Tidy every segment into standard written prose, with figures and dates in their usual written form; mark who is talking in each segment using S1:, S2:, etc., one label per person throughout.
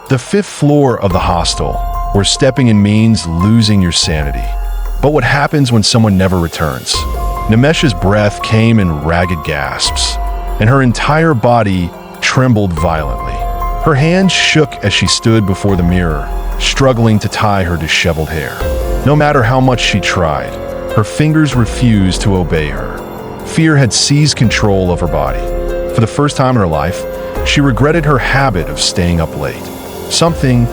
S1: The fifth floor of the hostel, where stepping in means losing your sanity. But what happens when someone never returns? Nimesha's breath came in ragged gasps, and her entire body trembled violently. Her hands shook as she stood before the mirror, struggling to tie her disheveled hair. No matter how much she tried, her fingers refused to obey her. Fear had seized control of her body. For the first time in her life, she regretted her habit of staying up late. Something,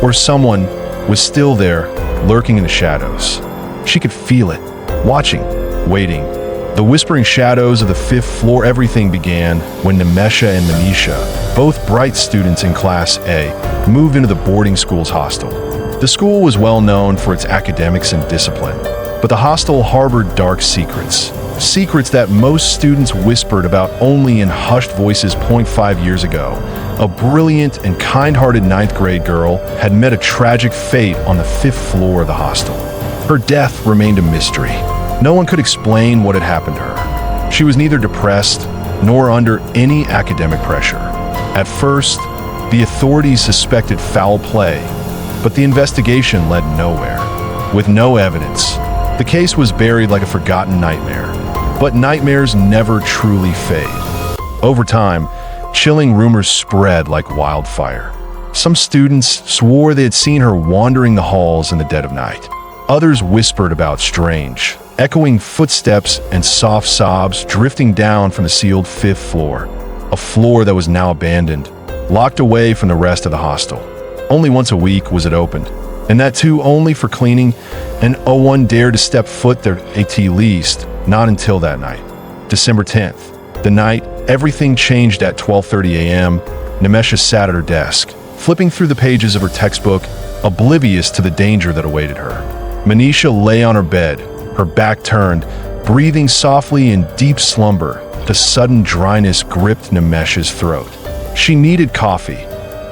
S1: or someone, was still there, lurking in the shadows. She could feel it, watching, waiting. The whispering shadows of the fifth floor. Everything began when Nimesha and Manisha, both bright students in Class A, moved into the boarding school's hostel. The school was well known for its academics and discipline, but the hostel harbored dark secrets. Secrets that most students whispered about only in hushed voices. 5 years ago, a brilliant and kind-hearted 9th grade girl had met a tragic fate on the 5th floor of the hostel. Her death remained a mystery. No one could explain what had happened to her. She was neither depressed nor under any academic pressure. At first, the authorities suspected foul play, but the investigation led nowhere. With no evidence, the case was buried like a forgotten nightmare. But nightmares never truly fade. Over time, chilling rumors spread like wildfire. Some students swore they had seen her wandering the halls in the dead of night. Others whispered about strange, echoing footsteps and soft sobs drifting down from the sealed 5th floor, a floor that was now abandoned, locked away from the rest of the hostel. Only once a week was it opened, and that too only for cleaning, and no one dared to step foot there at least, not until that night. December 10th, the night everything changed. At 12:30 a.m., Nimesha sat at her desk, flipping through the pages of her textbook, oblivious to the danger that awaited her. Manisha lay on her bed, her back turned, breathing softly in deep slumber. The sudden dryness gripped Nimesha's throat. She needed coffee.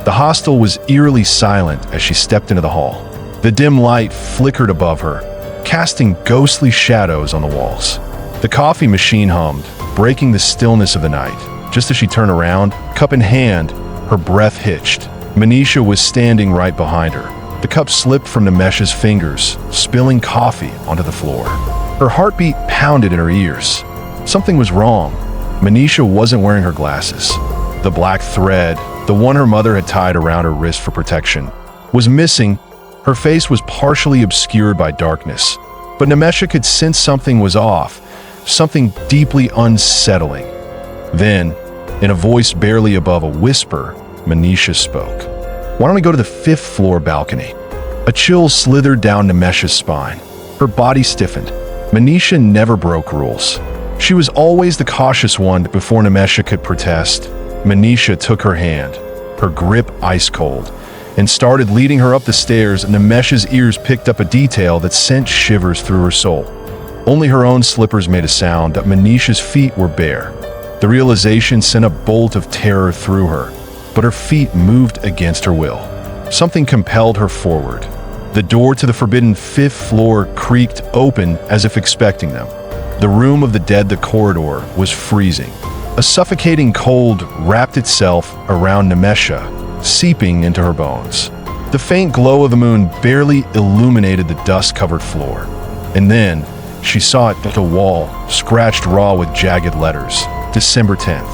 S1: The hostel was eerily silent as she stepped into the hall. The dim light flickered above her, casting ghostly shadows on the walls. The coffee machine hummed, breaking the stillness of the night. Just as she turned around, cup in hand, her breath hitched. Manisha was standing right behind her. The cup slipped from Nimesha's fingers, spilling coffee onto the floor. Her heartbeat pounded in her ears. Something was wrong. Manisha wasn't wearing her glasses. The black thread, the one her mother had tied around her wrist for protection, was missing. Her face was partially obscured by darkness, but Nimesha could sense something was off, something deeply unsettling. Then, in a voice barely above a whisper, Manisha spoke. "Why don't we go to the 5th floor balcony?" A chill slithered down Nimesha's spine. Her body stiffened. Manisha never broke rules. She was always the cautious one before Nimesha could protest. Manisha took her hand, her grip ice cold, and started leading her up the stairs. Nimesha's ears picked up a detail that sent shivers through her soul. Only her own slippers made a sound. That Manisha's feet were bare. The realization sent a bolt of terror through her, but her feet moved against her will. Something compelled her forward. The door to the forbidden 5th floor creaked open as if expecting them. The room of the dead, the corridor, was freezing. A suffocating cold wrapped itself around Nimesha, seeping into her bones. The faint glow of the moon barely illuminated the dust-covered floor. And then, she saw it at the wall, scratched raw with jagged letters. December 10th.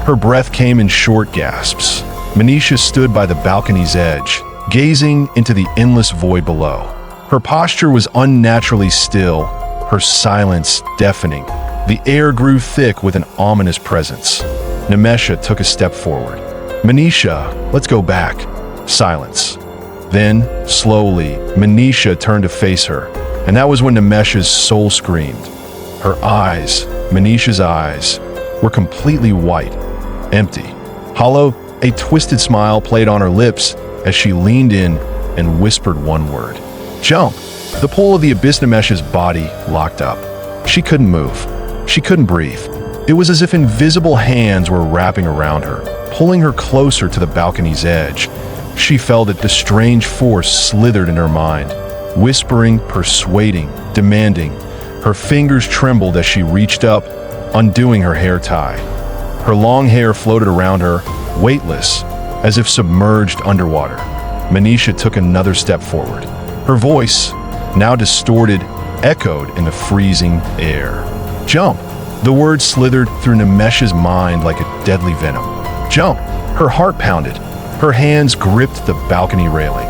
S1: Her breath came in short gasps. Manisha stood by the balcony's edge, gazing into the endless void below. Her posture was unnaturally still, her silence deafening. The air grew thick with an ominous presence. Nimesha took a step forward. "Manisha, let's go back." Silence. Then, slowly, Manisha turned to face her, and that was when Nimesha's soul screamed. Her eyes, Manisha's eyes, were completely white, empty, hollow. A twisted smile played on her lips as she leaned in and whispered one word: "Jump." The pull of the abyss. Nimesha's body locked up. She couldn't move. She couldn't breathe. It was as if invisible hands were wrapping around her, pulling her closer to the balcony's edge. She felt that the strange force slithered in her mind, whispering, persuading, demanding. Her fingers trembled as she reached up, undoing her hair tie. Her long hair floated around her, weightless, as if submerged underwater. Manisha took another step forward. Her voice, now distorted, echoed in the freezing air. "Jump!" The word slithered through Nimesh's mind like a deadly venom. "Jump!" Her heart pounded. Her hands gripped the balcony railing.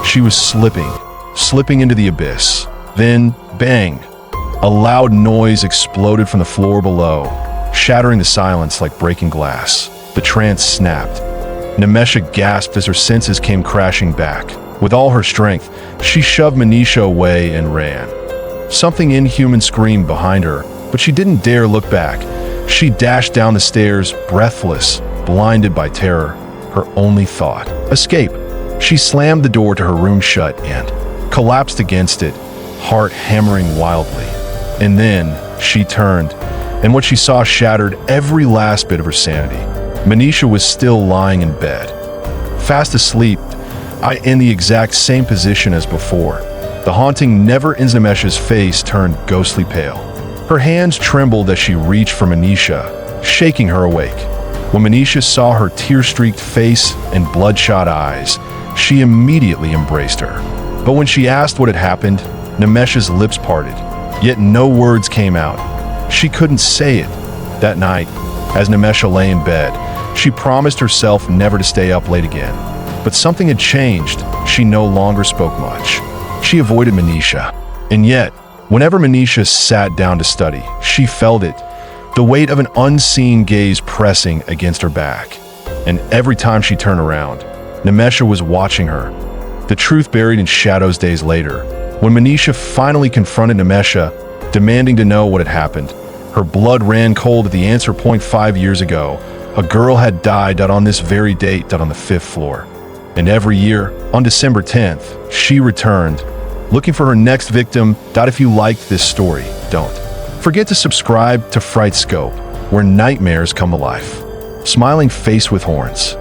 S1: She was slipping into the abyss. Then, bang! A loud noise exploded from the floor below, shattering the silence like breaking glass. The trance snapped. Nimesha gasped as her senses came crashing back. With all her strength, she shoved Manisha away and ran. Something inhuman screamed behind her, but she didn't dare look back. She dashed down the stairs, breathless, blinded by terror. Her only thought, escape. She slammed the door to her room shut and collapsed against it, heart hammering wildly. And then she turned, and what she saw shattered every last bit of her sanity. Manisha was still lying in bed, fast asleep, in the exact same position as before. The haunting never-ends-Nimesha's face turned ghostly pale. Her hands trembled as she reached for Manisha, shaking her awake. When Manisha saw her tear-streaked face and bloodshot eyes, she immediately embraced her. But when she asked what had happened, Nimesha's lips parted, yet no words came out. She couldn't say it. That night, as Nimesha lay in bed, she promised herself never to stay up late again. But something had changed. She no longer spoke much. She avoided Manisha. And yet, whenever Manisha sat down to study, she felt it, the weight of an unseen gaze pressing against her back. And every time she turned around, Nimesha was watching her. The truth buried in shadows days later. When Manisha finally confronted Nimesha, demanding to know what had happened, her blood ran cold at the answer point. 5 years ago, a girl had died on this very date on the 5th floor. And every year, on December 10th, she returned, looking for her next victim. If you liked this story, don't forget to subscribe to FrightScope, where nightmares come to life. Smiling face with horns.